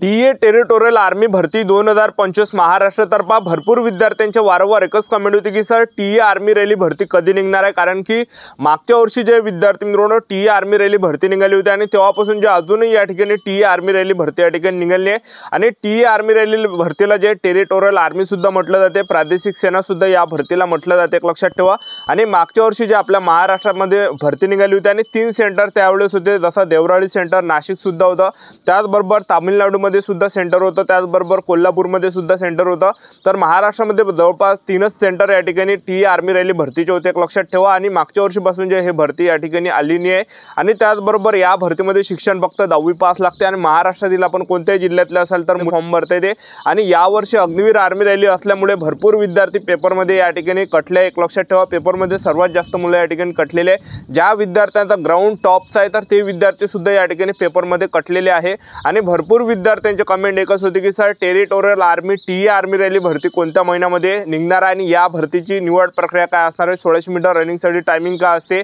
TA territorial army भरती 2025 महाराष्ट्रतर्फा भरपूर विद्यार्थ्यांचे वारंवार एकच कमेंट होती की सर टीए आर्मी रॅली भरती कधी निघणार आहे। कारण की मागच्या वर्षी जे विद्यार्थी मित्रांनो टीए आर्मी रॅली भरती निघाली होती आणि तेव्हापासून जे अजूनही या ठिकाणी टीए आर्मी रॅली भरती या ठिकाणी निघाली आहे। आणि टीए आर्मी रॅली भरतीला जे टेरिटोरियल आर्मी सुद्धा म्हटलं जाते, प्रादेशिक सेना सुद्धा या भरतीला म्हटलं जाते, एक लक्षात ठेवा। आणि मागच्या वर्षी जे आपल्या महाराष्ट्रामध्ये भरती निघाली होती आणि 3 सेंटर त्यावेळेस होते, जसं देवराळी सेंटर नाशिक सुद्धा होतं, त्याचबरोबर तामिळनाडूमध्ये सुद्धा सेंटर होतं, त्याचबरोबर कोल्हापूरमध्ये सुद्धा सेंटर होतं। तर महाराष्ट्रामध्ये जवळपास 3च सेंटर या ठिकाणी टीए आर्मी रॅली भरतीचे होते, एक लक्षात ठेवा। आणि मागच्या वर्षीपासून जे हे भरती या ठिकाणी आली नाही आहे। आणि त्याचबरोबर या भरतीमध्ये शिक्षण फक्त 10वी पास लागते आणि महाराष्ट्रातील आपण कोणत्याही जिल्ह्यातले असेल तर फॉर्म भरता येते। आणि यावर्षी अग्निवीर आर्मी रॅली असल्यामुळे भरपूर विद्यार्थी पेपरमध्ये या ठिकाणी कटले, एक लक्षात ठेवा। पेपरमध्ये सर्वात जास्त मुलं या ठिकाणी कटलेले आहे। ज्या विद्यार्थ्यांचा ग्राउंड टॉपचा आहे तर ते विद्यार्थी सुद्धा या ठिकाणी पेपरमध्ये कटलेले आहे। आणि भरपूर विद्यार्थ्यांचे कमेंट एकच होती की sir territorial army TA army rally भरती कोणत्या महिन्यामध्ये निघणार आहे आणि या भरतीची निवड प्रक्रिया काय असणार आहे, 1600 मीटर रनिंगसाठी टायमिंग काय असते,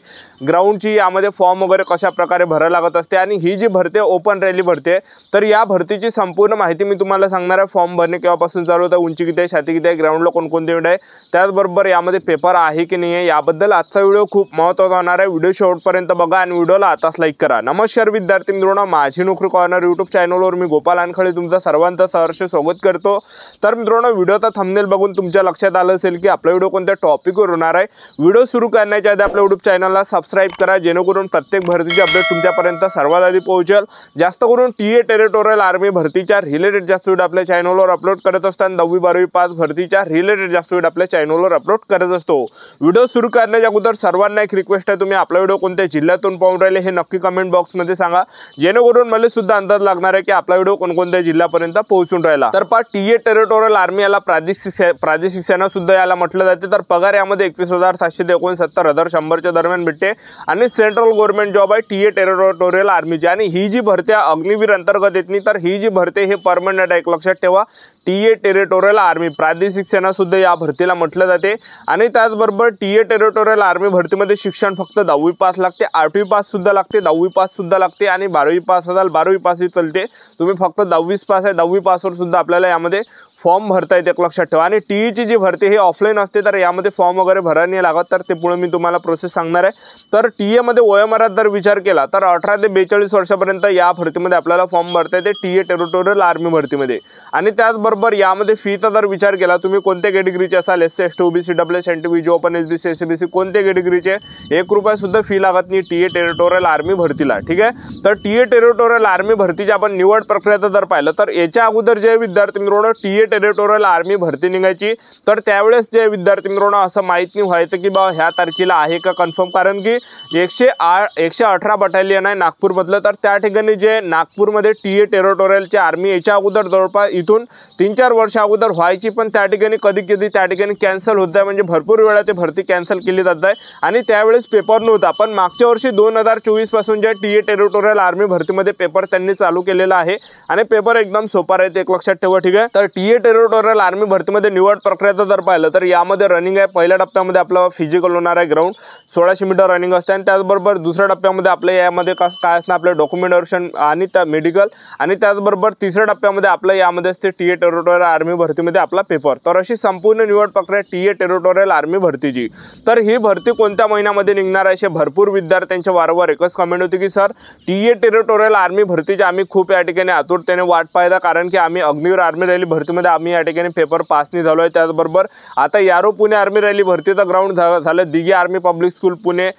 ग्राउंडची यामध्ये फॉर्म वगैरे कशा प्रकारे भरायला लागत असते, आणि ही जी भरती ओपन रॅली भरती आहे तर या भरतीची संपूर्ण माहिती मी तुम्हाला सांगणार आहे। फॉर्म भरणे केव्हापासून चालू होतं, उंची किती आहे, छाती किती आहे, ग्राउंडला कोणकोणते वेळ आहे, त्याचबरोबर यामध्ये पेपर आहे की नाही आहे, याबद्दल आजचा व्हिडिओ खूप महत्त्वाचा होणार आहे। व्हिडिओ शेवटपर्यंत बघा आणि व्हिडिओला आताच लाईक करा। नमस्कार विद्यार्थी मित्रांनो, माझी नोकरी कॉर्नर यूट्यूब चॅनलवर मी गोपाल अनखळे तुमचं सर्वांचं सहर्ष स्वागत करतो। तर मित्रांनो, व्हिडिओचा थंबनेल बघून तुमच्या लक्षात आलं असेल की आपला व्हिडिओ कोणत्या टॉपिकवर होणार आहे। व्हिडिओ सुरू करण्याच्या आधी आपल्या यूट्यूब चॅनलला सबस्क्राइब करा, जेणेकरून प्रत्येक भरतीची अपडेट तुमच्यापर्यंत सर्वात आधी पोहोचेल। जास्त करून टीए टेरिटोरियल आर्मी भरतीच्या रिलेटेड जास्त व्हिडिओ आपल्या चॅनलवर अपलोड करत असताना 10वी 12वी पास भरतीच्या रिलेटेड जास्त व्हिडिओ आपल्या चॅनलवर अपलोड करत असतो। व्हिडिओ सुरू करण्याच्या अगोदर सर्वांना एक रिक्वेस्ट आहे, तुम्ही आपला व्हिडिओ कोणत्या जिल्ह्यातून पाहून राहिले हे नक्की कमेंट बॉक्समध्ये सांगा, जेणेकरून मला सुद्धा अंदाज लागणार आहे की आपला व्हिडिओ कोणकोणत्या जिल्ह्यापर्यंत पोहोचून राहिला। तर टीए टेरिटोरियल आर्मी याला प्रादेशिक सेना सुद्धा याला म्हटलं जाते। तर पगार यामध्ये 21,700 ते 69,100च्या दरम्यान भेटते आणि सेंट्रल गव्हर्नमेंट जॉब आहे टीए टेरिटोरियल आर्मीची। आणि ही जी भरती अग्निवीर अंतर्गत येत नाही, तर ही जी भरती हे परमनंट आहे, एक लक्षात ठेवा। टीए टेरिटोरियल आर्मी प्रादेशिक सेना सुद्धा या भरतीला म्हटलं जाते। आणि त्याचबरोबर टीए टेरिटोरियल आर्मी भरतीमध्ये शिक्षण फक्त 10वी पास लागते, 8वी पास सुद्धा लागते, 10वी पास सुद्धा लागते आणि 12वी पास असाल 12वी पासही चालते। तुम्ही फक्त 10वीच पास आहे, 10वी पासवर सुद्धा आपल्याला यामध्ये फॉर्म भरता येते, एक लक्षात ठेवा। आणि टीईची जी भरती ही ऑफलाईन असते, तर यामध्ये फॉर्म वगैरे भरायला नाही लागत, तर ते पुढे मी तुम्हाला प्रोसेस सांगणार आहे। तर टीएमध्ये वयोमर्यादा जर विचार केला तर 18 ते 42 वर्षापर्यंत या भरतीमध्ये आपल्याला फॉर्म भरता येते टीए टेरिटोरियल आर्मी भरतीमध्ये। आणि त्याचबरोबर यामध्ये फीचा जर विचार केला, तुम्ही कोणत्या कॅटेगरीचे असाल, SC ST OBC WS NTB open SBC SCBC कोणत्या कॅटेगरीचे, 1 रुपया सुद्धा फी लागत नाही टीए टेरिटोरियल आर्मी भरतीला, ठीक आहे। तर टीए टेरिटोरियल आर्मी भरतीची आपण निवड प्रक्रिया जर पाहिलं तर याच्या अगोदर जे विद्यार्थी मित्रांनो टीए टेरिटोरियल आर्मी भरती निघायची, तर त्यावेळेस जे विद्यार्थी मित्रांनो असं माहीत नाही व्हायचं की बा ह्या तारखेला आहे का कन्फर्म, कारण की 118 बटालियन आहे नागपूरमधलं, तर त्या ठिकाणी जे नागपूरमध्ये टीए टेरिटोरियलची आर्मी याच्या अगोदर जवळपास इथून 3-4 वर्ष अगोदर व्हायची, पण त्या ठिकाणी कधी कधी त्या ठिकाणी कॅन्सल होत आहे, म्हणजे भरपूर वेळा ते भरती कॅन्सल केली जात आहे आणि त्यावेळेस पेपर नव्हता। पण मागच्या वर्षी 2024 पासून जे टीए टेरिटोरियल आर्मी भरतीमध्ये पेपर त्यांनी चालू केलेला आहे आणि पेपर एकदम सोपा आहे, एक लक्षात ठेवा, ठीक आहे। तर टीए टेरिटोरियल आर्मी भरतीमध्ये निवड प्रक्रिया जर पाहिलं तर यामध्ये रनिंग आहे, पहिल्या टप्प्यामध्ये आपलं फिजिकल होणार आहे, ग्राउंड 1600 मीटर रनिंग असते। आणि त्याचबरोबर दुसऱ्या टप्प्यामध्ये आपल्या यामध्ये काय असणार, आपलं डॉक्युमेंटेशन आणि त्या मेडिकल। आणि त्याचबरोबर तिसऱ्या टप्प्यामध्ये आपलं यामध्ये असते टीए टेरिटोरियल आर्मी भरतीमध्ये आपला पेपर। तर अशी संपूर्ण निवड प्रक्रिया टीए टेरिटोरियल आर्मी भरतीची। तर ही भरती कोणत्या महिन्यामध्ये निघणार आहे, असे भरपूर विद्यार्थ्यांच्या वारंवार एकच कमेंट होती की सर टीए टेरिटोरियल आर्मी भरतीची आम्ही खूप या ठिकाणी आतुरतेने वाट पाहता, कारण की आम्ही अग्निवीर आर्मी रॅली भरतीमध्ये आम्ही या ठिकाणी पेपर पास नाही झालो आहे। त्याचबरोबर आता यारो पुणे आर्मी रॅली भरतीचं ग्राउंड झालं, Dighe army public school Pune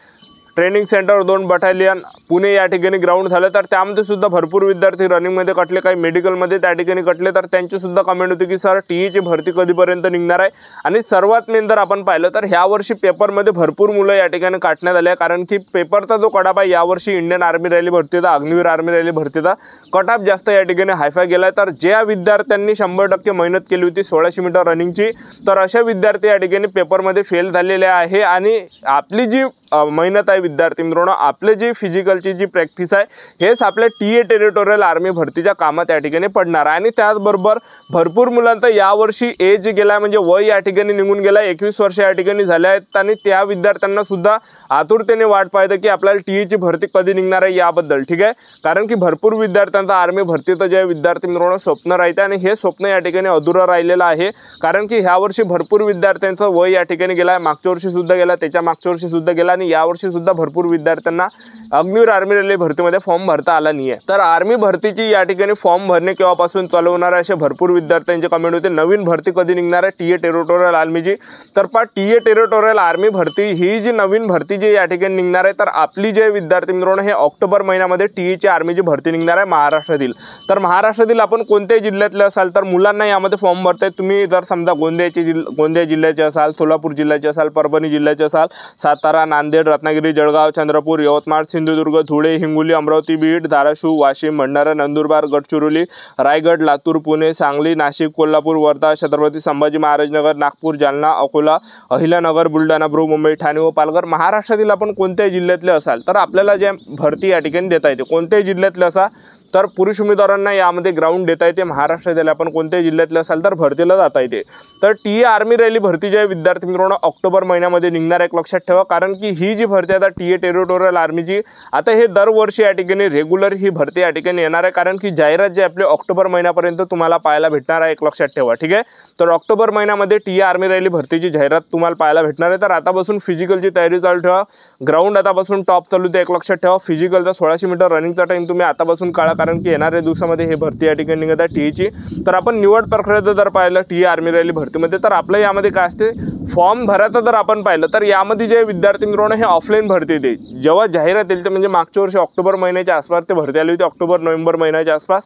training centre 2 battalion Pune या ठिकाणी ग्राउंड झालं, तर त्यामध्ये सुद्धा भरपूर विद्यार्थी रनिंगमध्ये कटले, काही मेडिकलमध्ये त्या ठिकाणी कटले। तर त्यांची सुद्धा कमेंट होती की सर टीईची भरती कधीपर्यंत निघणार आहे। आणि सर्वात मेन जर आपण पाहिलं तर ह्या वर्षी पेपरमध्ये भरपूर मुलं या ठिकाणी काढण्यात आले, कारण की पेपरचा जो कटऑफ आहे यावर्षी इंडियन आर्मी रॅली भरतीचा अग्निवीर आर्मी रॅली भरतीचा कटऑफ जास्त या ठिकाणी हायफाय गेला आहे। तर ज्या विद्यार्थ्यांनी 100% मेहनत केली होती 1600 मीटर रनिंगची, तर अशा विद्यार्थी या ठिकाणी पेपरमध्ये फेल झालेले आहे। आणि आपली जी मेहनत आहे विद्यार्थी मित्रांनो, आपले जी फिजिकलची जी प्रॅक्टिस आहे हेच आपल्या टीए टेरिटोरियल आर्मी भरतीच्या कामात या ठिकाणी पडणार आहे। आणि त्याचबरोबर भरपूर मुलांचा यावर्षी एज गेला म्हणजे वय या ठिकाणी निघून गेला, 21 वर्ष या ठिकाणी झाले आहेत आणि त्या विद्यार्थ्यांना सुद्धा आतुरतेने वाट पाहते की आपल्याला टीईची भरती कधी निघणार आहे याबद्दल, ठीक आहे। कारण की भरपूर विद्यार्थ्यांचा आर्मी भरतीचं जे विद्यार्थी मित्रांनो स्वप्न राहते आणि हे स्वप्न या ठिकाणी अधुरं राहिलेलं आहे। कारण की ह्या वर्षी भरपूर विद्यार्थ्यांचं वय या ठिकाणी गेला आहे, मागच्या वर्षी सुद्धा गेला, त्याच्या मागच्या वर्षी सुद्धा गेला आणि यावर्षी सुद्धा भरपूर विद्यार्थ्यांना अग्निवीर आर्मी रेल्वे भरतीमध्ये फॉर्म भरता आला नाही आहे। तर आर्मी भरतीची या ठिकाणी फॉर्म भरणे केव्हापासून चालू होणार आहे असे भरपूर विद्यार्थ्यांचे कमेंट होते। नवीन भरती कधी निघणार आहे टीए टेरिटोरियल आर्मीची, तर टीए टेरिटोरियल आर्मी भरती ही जी नवीन भरती जी या ठिकाणी निघणार आहे, तर आपली जे विद्यार्थी मित्रांनो हे ऑक्टोबर महिन्यामध्ये टीईची आर्मीची भरती निघणार आहे महाराष्ट्रातील। तर महाराष्ट्रातील आपण कोणत्याही जिल्ह्यातले असाल तर मुलांना यामध्ये फॉर्म भरताय। तुम्ही जर समजा गोंदिया जिल्ह्याचे असाल, सोलापूर जिल्ह्याचे असाल, परभणी जिल्ह्याचे असाल, सातारा, नांदेड, रत्नागिरी, जळगाव, चंद्रपूर, यवतमाळ, सिंधुदुर्ग, धुळे, हिंगोली, अमरावती, बीड, धाराशिव, वाशिम, भंडारा, नंदुरबार, गडचिरोली, रायगड, लातूर, पुणे, सांगली, नाशिक, कोल्हापूर, वर्धा, छत्रपती संभाजी महाराज नगर, नागपूर, जालना, अकोला, अहिल्यानगर, बुलढाणा, मुंबई, ठाणे व पालघर, महाराष्ट्रातील आपण कोणत्याही जिल्ह्यातले असाल तर आपल्याला जे भरती या ठिकाणी देता येते, कोणत्याही जिल्ह्यातले असा तर पुरुष उमेदवारांना यामध्ये ग्राउंड देता येते। महाराष्ट्रातील आपण कोणत्याही जिल्ह्यातले असाल तर भरतीला जाता येते। तर टीए आर्मी रॅली भरती जे विद्यार्थी मित्रांनो ऑक्टोबर महिन्यामध्ये निघणार एक लक्षात ठेवा, कारण की ही जी भरती आता टीए टेरिटोरियल आर्मीची आता हे दरवर्षी या ठिकाणी रेग्युलर ही भरती या ठिकाणी येणार आहे, कारण की जाहिरात जे आपले ऑक्टोबर महिन्यापर्यंत तुम्हाला पाहायला भेटणार आहे एक लक्षात ठेवा, ठीक आहे। तर ऑक्टोबर महिन्यामध्ये टीए आर्मी रॅली भरतीची जाहिरात तुम्हाला पाहायला भेटणार आहे। तर आतापासून फिजिकलची तयारी चालू ठेवा, ग्राउंड आतापासून टॉप चालू दे एक लक्षात ठेवा। फिजिकलचा 1600 मीटर रनिंगचा टाइम तुम्ही आतापासून काढा, कारण की येणाऱ्या दिवसामध्ये हे भरती या ठिकाणी निघत आहे टीईची। तर आपण निवड प्रक्रियेचं जर पाहिलं टीए आर्मी रॅली भरतीमध्ये तर आपल्या यामध्ये काय असते, फॉर्म भरायचं जर आपण पाहिलं तर यामध्ये जे विद्यार्थी मित्रांनो हे ऑफलाईन भरती येते। जेव्हा जाहिरात येईल ते म्हणजे मागच्या वर्षी ऑक्टोबर महिन्याच्या आसपास ते भरती आली होती, ऑक्टोबर नोव्हेंबर महिन्याच्या आसपास।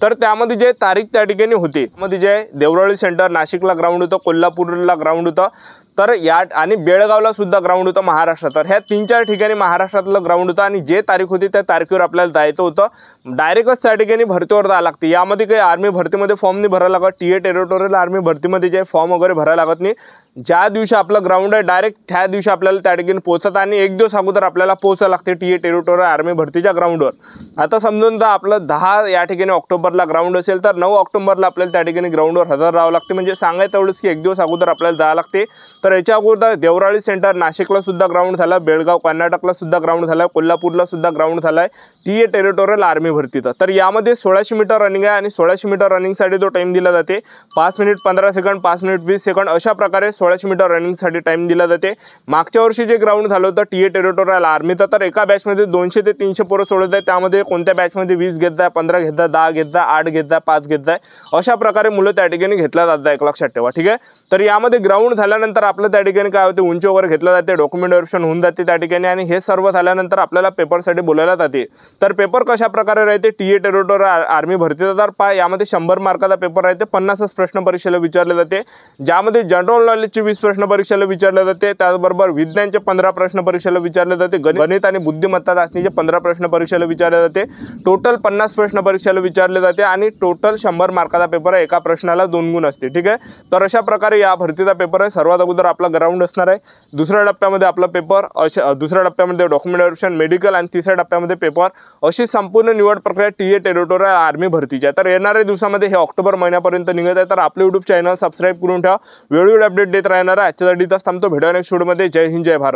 तर त्यामध्ये जे तारीख त्या ठिकाणी होती त्यामध्ये जे देवराळी सेंटर नाशिकला ग्राउंड होतं, कोल्हापूरला ग्राउंड होतं, तर या आणि बेळगावला सुद्धा ग्राउंड होतं महाराष्ट्रात। तर ह्या 3-4 ठिकाणी महाराष्ट्रातलं ग्राउंड होतं आणि जे तारीख होती त्या तारखेवर आपल्याला जायचं होतं। डायरेक्टच त्या ठिकाणी भरतीवर जावं लागते। यामध्ये काही आर्मी भरतीमध्ये फॉर्म नाही भरायला लागत, टीए टेरिटोरियल आर्मी भरतीमध्ये जे फॉर्म वगैरे भरायला लागत नाही। ज्या दिवशी आपलं ग्राउंड आहे डायरेक्ट त्या दिवशी आपल्याला त्या ठिकाणी पोहोचत आणि एक दिवस अगोदर आपल्याला पोहोचायला लागते टीए टेरिटोरियल आर्मी भरतीच्या ग्राउंडवर। आता समजून जा आपलं 10 या ठिकाणी ऑक्टोबरला ग्राउंड असेल तर 9 ऑक्टोबरला आपल्याला त्या ठिकाणी ग्राउंडवर हजर राहावं लागते, म्हणजे सांगायचं एवढंच की एक दिवस अगोदर आपल्याला जावं लागते। तर याच्या अगोदर देवराळी सेंटर नाशिकला सुद्धा ग्राउंड झाला, बेळगाव कर्नाटकला सुद्धा ग्राउंड झाला, कोल्हापूरला सुद्धा ग्राउंड झालाय टीए टेरिटोरियल आर्मी भरतीचा। तर यामध्ये 1600 मीटर रनिंग आहे आणि 1600 मीटर रनिंगसाठी जो टाइम दिला जाते 5 मिनिट 15 सेकंड, 5 मिनिट 20 सेकंड अशा प्रकारे 1600 मीटर रनिंगसाठी टाइम दिला जाते। मागच्या वर्षी जे ग्राउंड झालं होतं टीए टेरिटोरियल आर्मीचं तर एका बॅचमध्ये 200 ते 300 पोरं सोडत आहे। त्यामध्ये कोणत्या बॅचमध्ये 20 घेताय, 15 घेताय, 10 घेताय, 8 घेताय, 5 घेताय, अशा प्रकारे मुलं त्या ठिकाणी घेतला जात आहे एक लक्षात ठेवा, ठीक आहे। तर यामध्ये ग्राउंड झाल्यानंतर आपलं त्या ठिकाणी काय होते, उंची वगैरे घेतलं जाते, डॉक्युमेंट व्हेरिफिकेशन होऊन जाते त्या ठिकाणी आणि हे सर्व झाल्यानंतर आपल्याला पेपरसाठी बोलायला जाते। तर पेपर कशा प्रकारे राहते टीए टेरिटोरियल आर्मी भरतीचा, तर यामध्ये 100 मार्काचा पेपर राहते, 50 प्रश्न परीक्षेला विचारले जाते, ज्यामध्ये जनरल नॉलेजचे 20 प्रश्न परीक्षेला विचारले जाते, त्याचबरोबर विज्ञानचे 15 प्रश्न परीक्षेला विचारले जाते, गणित आणि बुद्धिमत्ता चाचणीचे 15 प्रश्न परीक्षेला विचारले जाते, टोटल 50 प्रश्न परीक्षेला विचारले जाते आणि टोटल 100 मार्काचा पेपर आहे, एका प्रश्नाला 2 गुण असते, ठीक आहे। तर अशा प्रकारे या भरतीचा पेपर आहे। सर्वात अगोदर आपला ग्राउंड असणार आहे, दुसऱ्या टप्प्यामध्ये आपला पेपर, दुसऱ्या टप्प्यामध्ये डॉक्युमेंट व्हेरिफिकेशन, मेडिकल आणि तिसऱ्या टप्प्यामध्ये पेपर, अशी संपूर्ण निवड प्रक्रिया टीए टेरिटोरियल आर्मी भरतीची आहे। तर येणाऱ्या दिवसामध्ये हे ऑक्टोबर महिन्यापर्यंत निघत आहे। तर आपले यूट्यूब चॅनल सबस्क्राईब करून ठेवा, वेळोवेळी अपडेट देत राहणार आहे। आजच्यासाठी थांबतो, भेटूया नेक्स्ट व्हिडिओमध्ये। जय हिंद, जय भारत।